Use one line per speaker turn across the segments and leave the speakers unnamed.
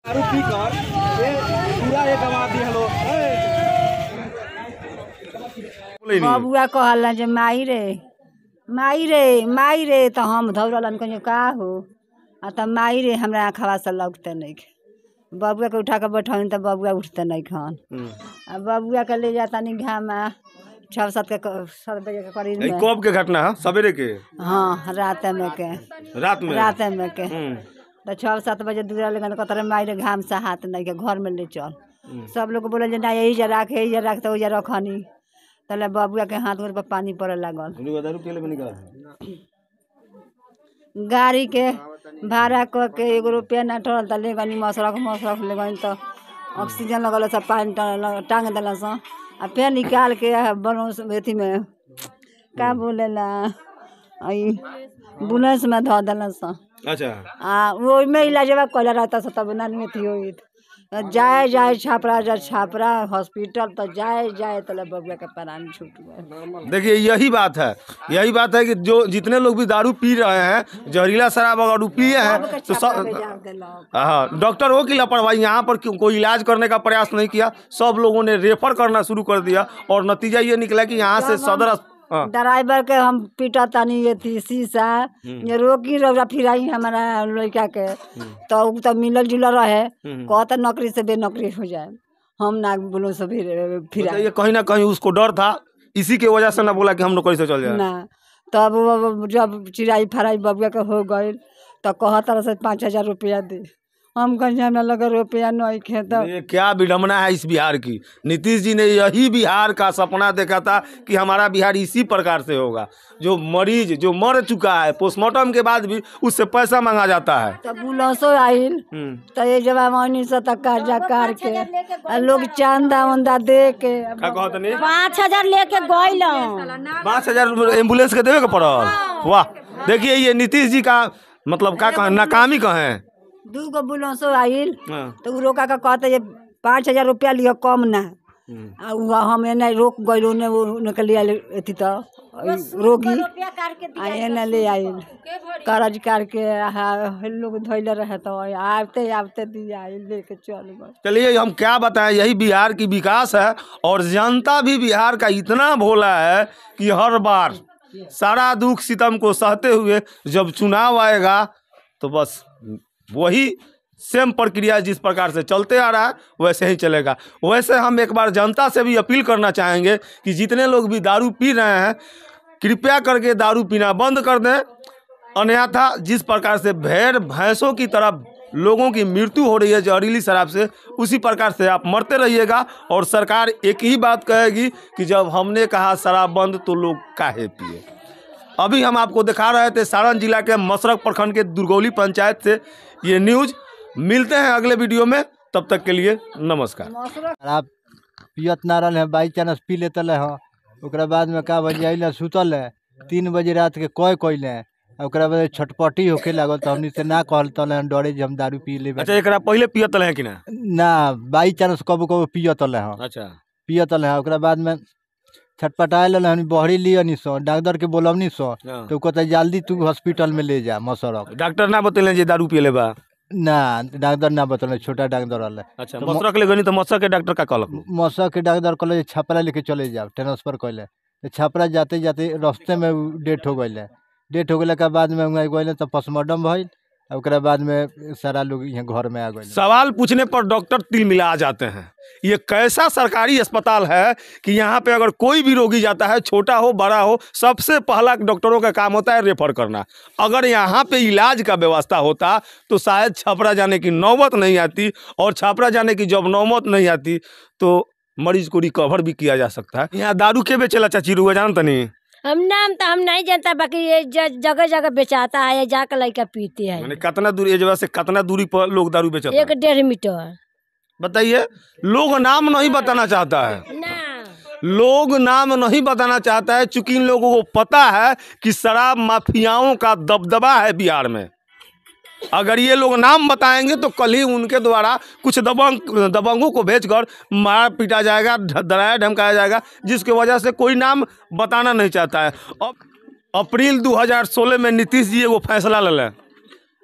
दारू पी कर ये पूरा ये गवा दी हलो
बबुआ कहला जे माई रे तो हम धौरलन कहीं का हो आ त माई रे हमरा आँखवा से लगते नहीं बबुआ के उठा के बैठौन तो बबुआ उठते नहीं खान आ बबुआ के ले जाता नहीं घामा 6-7 बजे के करीब में।
कब के घटना है? सवेरे के?
हाँ रात में के तो 6-7 बजे दूरा लगन कतरे माई रे घाम से हाथ नहीं के घर में ले चल सब लोग बोले जे ना यही जा राख तो जा रखनी तले बबुआ के हाथ गोड़ पर पानी पड़े लागल। गाड़ी के भाड़ा क के 1 रुपया ना टल त ले गनी मसरक ले गनी तो ऑक्सीजन लगल सब पानी टांग दिल आ फिर निकाल के बनोस अथी में का बोलेला बुलेंस में धो दिल।
अच्छा
आ वो में इलाजवा कल रहता तब ना अथी हो जाए छापरा हॉस्पिटल तो जाए तो बबुआ के प्राण छूट गए।
देखिए यही बात है कि जो जितने लोग भी दारू पी रहे हैं जहरीला शराब अगर पिए हैं तो सब हाँ डॉक्टर हो कि लापरवाही यहाँ पर कोई इलाज करने का प्रयास नहीं किया, सब लोगों ने रेफर करना शुरू कर दिया और नतीजा ये निकला कि यहाँ से सदर
ड्राइवर के हम पीटा तानी ये थी शीशा ये रोकी रौरा फिराई हमारा लड़का के तो मिलल जुलल रहे कहता नौकरी से बेनौकरी हो जाए हम ना बोलो से फिरा
ये कहीं ना कहीं उसको डर था इसी के वजह से ना बोला कि हम नौकरी से चल जाए
ना। तब जब चिराई फराई बबुआ के हो गए तो कहता से 5,000 रुपया दे हम कहीं हमरा लगे रुपया नहीं खेता।
ये क्या विडम्बना है इस बिहार की। नीतीश जी ने यही बिहार का सपना देखा था कि हमारा बिहार इसी प्रकार से होगा, जो मरीज जो मर चुका है पोस्टमार्टम के बाद भी उससे पैसा मांगा जाता है।
तो बुलसो आइल तो ये जवानी से कर्जा कार के लोग चंदा उंदा दे के 5,000 लेके गइल
5,000 एम्बुलेंस के देवे के पड़ल। वाह देखिए ये नीतीश जी का मतलब क्या कहें नाकामी कहें।
2 बुलसो आइल तो रोका का कहते ये 5,000 रुपया लियो कम ना हम एने रोक गइल उनके लिए अथी तो रोगी एने ले आइल कर्ज करके लोग धैले रहे तो आते दिया लेके चल गए।
चलिए हम क्या बताएं यही बिहार की विकास है और जनता भी बिहार का इतना भोला है कि हर बार सारा दुख सितम को सहते हुए जब चुनाव आएगा तो बस वही सेम प्रक्रिया जिस प्रकार से चलते आ रहा है वैसे ही चलेगा। वैसे हम एक बार जनता से भी अपील करना चाहेंगे कि जितने लोग भी दारू पी रहे हैं कृपया करके दारू पीना बंद कर दें, अन्यथा जिस प्रकार से भेड़ भैंसों की तरह लोगों की मृत्यु हो रही है जहरीली शराब से उसी प्रकार से आप मरते रहिएगा और सरकार एक ही बात कहेगी कि जब हमने कहा शराब बंद तो लोग काहे पिए। अभी हम आपको दिखा रहे थे सारण जिला के मसरक प्रखंड के दुर्गौली पंचायत से ये न्यूज। मिलते हैं अगले वीडियो में, तब तक के लिए नमस्कार।
आप पियत ना रहे बाई चांस पी लेते है बाद में का बजे सुतल है 3 बजे रात के कोयले बाद छटपटी होके लागल तो हमनी से ना कहल डरे हम दारू पी ले।
अच्छा एक पहले पियत है कि
ना बाई चांस कबो पियत है।
अच्छा
पियत है बाद में छटपटाए हम बहरी लियनी सो डॉक्टर के बोलवनी सो तो कहते जल्दी तू हॉस्पिटल में ले जा मसरक।
डॉक्टर ना बतले जे दारू पिए बा
ना डॉक्टर ना बतल छोटा डॉक्टर वाले।
अच्छा मसरक ले गनी तो मसरक के डॉक्टर का कहलक
मसरक के डॉक्टर कहले छपरा लेके चले जाओ ट्रांसफर कहले तो छपरा जाते जाते रास्ते में डेथ हो गए के बाद में गए तो पोस्टमार्टम भइल बाद में सारा लोग यहाँ घर में आ गए।
सवाल पूछने पर डॉक्टर तिलमिला जाते हैं। ये कैसा सरकारी अस्पताल है कि यहाँ पे अगर कोई भी रोगी जाता है छोटा हो बड़ा हो सबसे पहला डॉक्टरों का काम होता है रेफर करना। अगर यहाँ पे इलाज का व्यवस्था होता तो शायद छपरा जाने की नौबत नहीं आती और छपरा जाने की जब नौबत नहीं आती तो मरीज को रिकवर भी किया जा सकता है। यहाँ दारू के बेचेला चाची रुआ जानता नहीं
हम नाम तो हम नहीं जानता बाकी ये जगह जगह बेचाता है जाकर लड़का पीते हैं।
मैंने कितना दूरी एजवा से कितना दूरी पर लोग दारू बेचते हैं?
1-1.5 मीटर।
बताइए लोग नाम नहीं बताना चाहता है
ना
लोग नाम नहीं बताना चाहता है चूंकि इन लोगों को पता है कि शराब माफियाओं का दबदबा है बिहार में। अगर ये लोग नाम बताएंगे तो कल ही उनके द्वारा कुछ दबंगों को भेजकर मार पीटा जाएगा डराया धमकाया जाएगा जिसकी वजह से कोई नाम बताना नहीं चाहता है। अब अप्रैल 2016 में नीतीश जी वो फैसला ले लें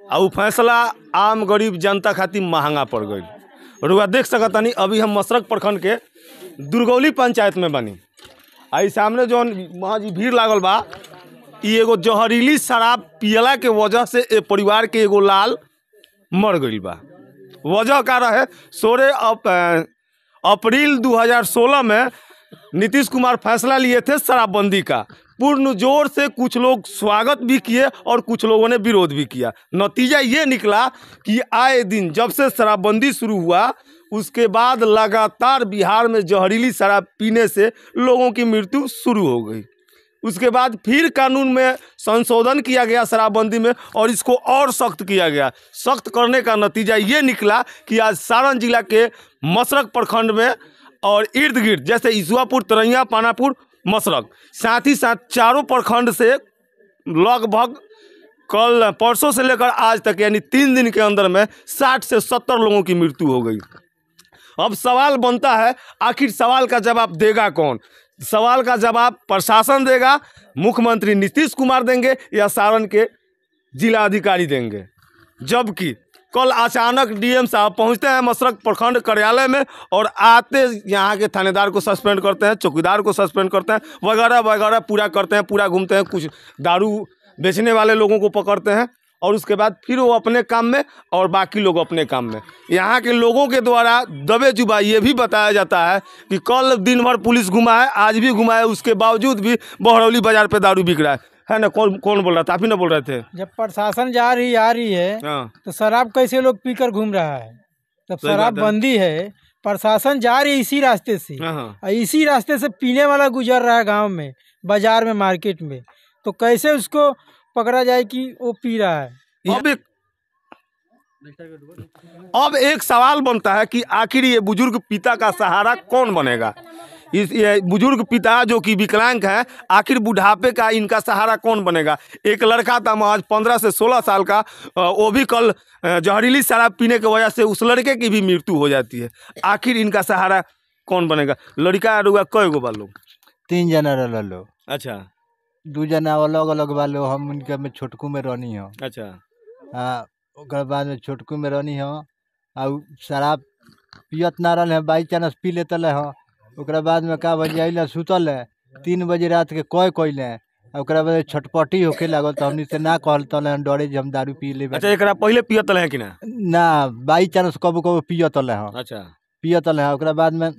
और वो फैसला आम गरीब जनता खातिर महंगा पड़ गई। रुआ देख सकता नहीं, अभी हम मसरक प्रखंड के दुर्गौली पंचायत में बनी। आई सामने जो वहाँ जी भीड़ लागल बा, ये एगो जहरीली शराब पियला के वजह से ए परिवार के एगो लाल मर गई बा। वजह का रहे 16 अप्रैल 2016 में नीतीश कुमार फैसला लिए थे शराबबंदी का। पूर्ण जोर से कुछ लोग स्वागत भी किए और कुछ लोगों ने विरोध भी किया। नतीजा ये निकला कि आए दिन जब से शराबबंदी शुरू हुआ उसके बाद लगातार बिहार में जहरीली शराब पीने से लोगों की मृत्यु शुरू हो गई। उसके बाद फिर कानून में संशोधन किया गया शराबबंदी में और इसको और सख्त किया गया। सख्त करने का नतीजा ये निकला कि आज सारण जिला के मसरक प्रखंड में और इर्द गिर्द जैसे इसुआपुर, तरैया, पानापुर, मसरक, साथ ही साथ चारों प्रखंड से लगभग कल परसों से लेकर आज तक यानी 3 दिन के अंदर में 60 से 70 लोगों की मृत्यु हो गई। अब सवाल बनता है, आखिर सवाल का जवाब देगा कौन? सवाल का जवाब प्रशासन देगा, मुख्यमंत्री नीतीश कुमार देंगे या सारण के जिला अधिकारी देंगे। जबकि कल अचानक डीएम साहब पहुंचते हैं मसरक प्रखंड कार्यालय में और आते यहाँ के थानेदार को सस्पेंड करते हैं, चौकीदार को सस्पेंड करते हैं, वगैरह वगैरह पूरा करते हैं, पूरा घूमते हैं, कुछ दारू बेचने वाले लोगों को पकड़ते हैं और उसके बाद फिर वो अपने काम में और बाकी लोग अपने काम में। यहाँ के लोगों के द्वारा दबे जुबा ये भी बताया जाता है कि कल दिन भर पुलिस घुमा है, आज भी घुमा है, उसके बावजूद भी बहरौली बाजार पे दारू बिक रहा है ना? कौन बोल रहा था? आप ही ना बोल रहे थे?
जब प्रशासन आ रही है तो शराब कैसे लोग पीकर घूम रहा है? जब शराब बंदी है, प्रशासन जा रही है इसी रास्ते से और इसी रास्ते से पीने वाला गुजर रहा है गांव में, बाजार में, मार्केट में, तो कैसे उसको पकड़ा जाए कि वो पी रहा है?
अब एक सवाल बनता है कि आखिर ये बुजुर्ग पिता का सहारा कौन बनेगा? ये बुजुर्ग पिता जो कि विकलांग है, आखिर बुढ़ापे का इनका सहारा कौन बनेगा? एक लड़का था महज 15 से 16 साल का, वो भी कल जहरीली शराब पीने की वजह से उस लड़के की भी मृत्यु हो जाती है। आखिर इनका सहारा कौन बनेगा? लड़का रुआ कई गो बालो?
3 जना रहो।
अच्छा,
2 जना अलग अलग वालो, हम उनके में छोटकू में रहनी हो।
अच्छा,
हाँ, ओकर बाद में छोटकू में रहनी हो और शराब पियत ना रहे, बाई चांस पी लेते हो। ओकरा बाद में का बजे अइले सुतल है, 3 बजे रात के कैले ओकरा बाद छटपटी होके लागल तो हमनी से ना कहल तले डरे जे हम दारू पी ले।
अच्छा, एकरा पहले पियत है कि ना?
ना, बाई चांस कबो कबो पियत हो।
अच्छा,
पियत है। ओकरा बाद में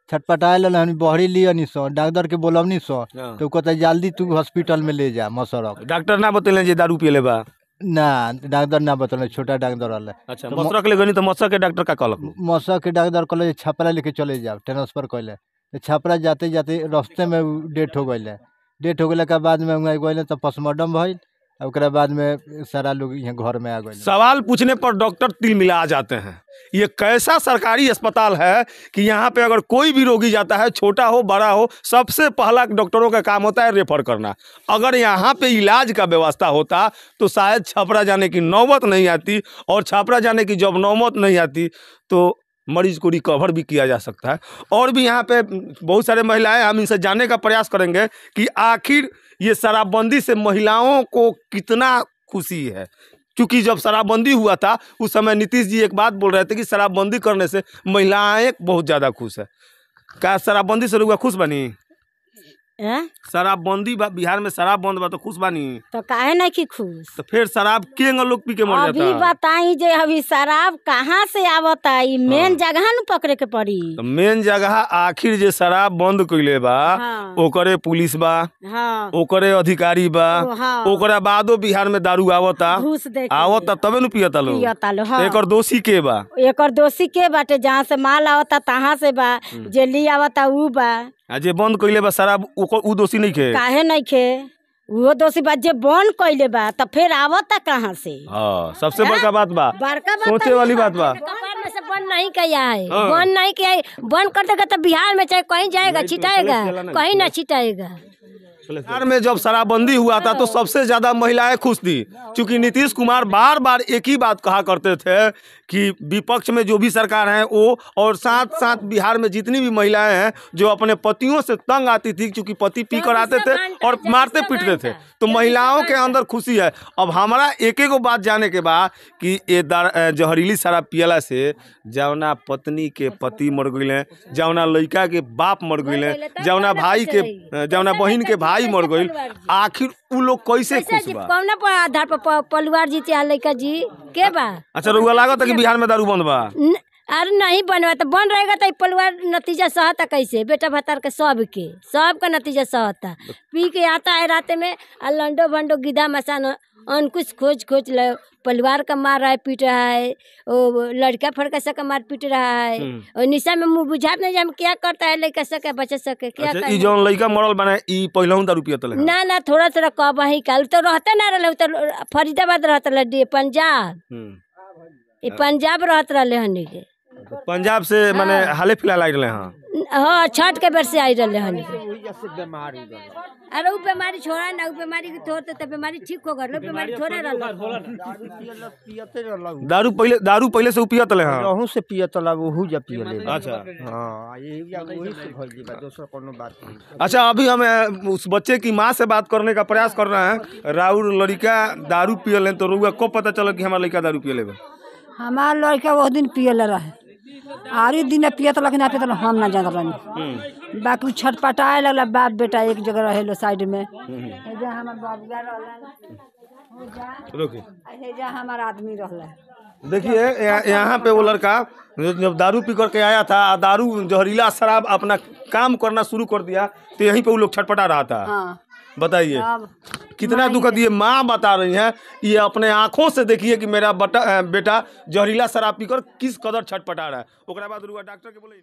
छटपटाए हम बहरी लियनी सो, डॉक्टर के बोलवनी सो तो कहते जल्दी तू हॉस्पिटल में ले जा मसरक।
डॉक्टर ना बतले जे दारू पियले बा?
ना, डॉक्टर ना बतले, छोटा डॉक्टर वाले।
अच्छा, मसरक ले गनी तो मसरक के डॉक्टर का कहलक?
मसरक के डॉक्टर कहले छपरा लेके चले जाओ, ट्रांसफर कैले। छपरा जाते जाते रास्ते में डेथ हो गई। डेथ हो गए के बाद में गए तो पोस्टमार्टम भइल, ओकरा बाद में सारा लोग यहाँ घर में आ गए।
सवाल पूछने पर डॉक्टर तिलमिला जाते हैं। ये कैसा सरकारी अस्पताल है कि यहाँ पे अगर कोई भी रोगी जाता है, छोटा हो बड़ा हो, सबसे पहला डॉक्टरों का काम होता है रेफर करना। अगर यहाँ पे इलाज का व्यवस्था होता तो शायद छपरा जाने की नौबत नहीं आती, और छपरा जाने की जब नौबत नहीं आती तो मरीज को रिकवर भी किया जा सकता है। और भी यहाँ पे बहुत सारे महिलाएं, हम इनसे जानने का प्रयास करेंगे कि आखिर ये शराबबंदी से महिलाओं को कितना खुशी है। क्योंकि जब शराबबंदी हुआ था उस समय नीतीश जी एक बात बोल रहे थे कि शराबबंदी करने से महिलाएं बहुत ज़्यादा खुश है। क्या शराबबंदी से लोग खुश बनी? शराबबंदी बिहार में शराब बंद बा तो खुश बानी?
तो काहे नहीं कि खुश?
तो फिर शराब के लोग पी के मर जाता?
अभी बताई जे अभी शराब कहाँ से आवता? मेन जगह न पकड़े के पड़ी।
तो मेन जगह आखिर जे शराब बंद कइले बा, ओकरे पुलिस बा, ओकरे अधिकारी बा, ओकरा बादो बिहार में दारू आवता, आवता तबे न पियता लोग। एकर दोषी के बा? एकर
दोषी के बाटे? जहाँ से माल आवता तहाँ से बा, जे ली आवता ऊ बा।
जे बंद कइले बा शराब ऊ दोषी नहीं खे?
काहे नहीं खे? वो दोषी बा जे बंद कइले बा, तो फिर आवता कहाँ से?
हाँ, सबसे बड़का बात बा,
बड़का बात
सोचे वाली बात बा।
में से बंद नहीं किया है, बंद नहीं किया है। बंद कर देगा तो बिहार में चाहे कहीं जाएगा छिटाएगा, कहीं ना छिटाएगा।
बिहार में जब शराबबंदी हुआ था तो सबसे ज्यादा महिलाएं खुश थी, क्योंकि नीतीश कुमार बार बार एक ही बात कहा करते थे कि विपक्ष में जो भी सरकार है वो, और साथ साथ बिहार में जितनी भी महिलाएं हैं जो अपने पतियों से तंग आती थी, क्योंकि पति पी कर आते थे और मारते पीटते थे, तो महिलाओं के अंदर खुशी है। अब हमारा एक एक बात जाने के बाद कि ये जहरीली शराब पियला से जौना पत्नी के पति मर गए, जौना लड़का के बाप मर गए, जौना भाई के जौना बहन के भाई मर गए, आखिर उ लोग कैसे खुश बा?
कौन आधार पर परिवार जीते लड़का जी के बा?
अच्छा, रुआ लागत है कि बिहार में दारू बंद बा?
अरे नहीं बनवा तो बन रहेगा तो परिवार नतीजा सहता कैसे? बेटा भतार के सबका नतीजा सहता। पी के आता है रात में लंडो भंडो गिदा मसान अंकुश खोज ले, परिवार का मार रहा है, पीट रहा है, वो लड़का फड़का सा का मार पीट रहा है, और निशा में मुँह बुझात नहीं हम क्या करता है लड़का सके बच्चा सके क्या।
अच्छा, जो लड़का मरल बना ई पहले दारू पियत ले?
ना थोड़ा कब ही काल तो रहता ना रहे, तो फरीदाबाद रहता रहे, पंजाब पंजाब रहत रहे हनी के।
पंजाब से माने हाले फिलहाल आई रहे?
हाँ, छठ के बेर से आई रहे हनी। अरे वो बीमारी छोड़ा ना, वो बीमारी के थोड़ते तो बीमारी ठीक हो गई, बीमारी थोड़े रहा।
दारू पहले से पियत ले? हां,
रहू से पियत ला, वहू जा पियले।
अच्छा
हां, यही या वही से भइल जी बा, दोसर कोनो बात नहीं।
अच्छा, अभी हम उस बच्चे की माँ से बात करने का प्रयास कर रहे हैं। राउर लड़का दारू पियले तो रुआ को पता चला कि हमारा लड़का दारू पियले?
हमार लड़का वो दिन पियले रहे, आरी दिन पियत लेकिन आप हम ना जान रही। बाकी छटपटाए लगला, बाप बेटा एक जगह रहे साइड में। हमारा आदमी रहला।
देखिए यहाँ पे वो लड़का जब दारू पी करके आया था, दारू जहरीला शराब अपना काम करना शुरू कर दिया, तो यहीं पे वो लोग छटपटा रहा था।
हाँ।
बताइए कितना दुखद ये माँ बता रही हैं, ये अपने आंखों से देखिए कि मेरा बेटा जहरीला शराब पीकर किस कदर छटपटा रहा है। ओकरा बाद डॉक्टर के बोले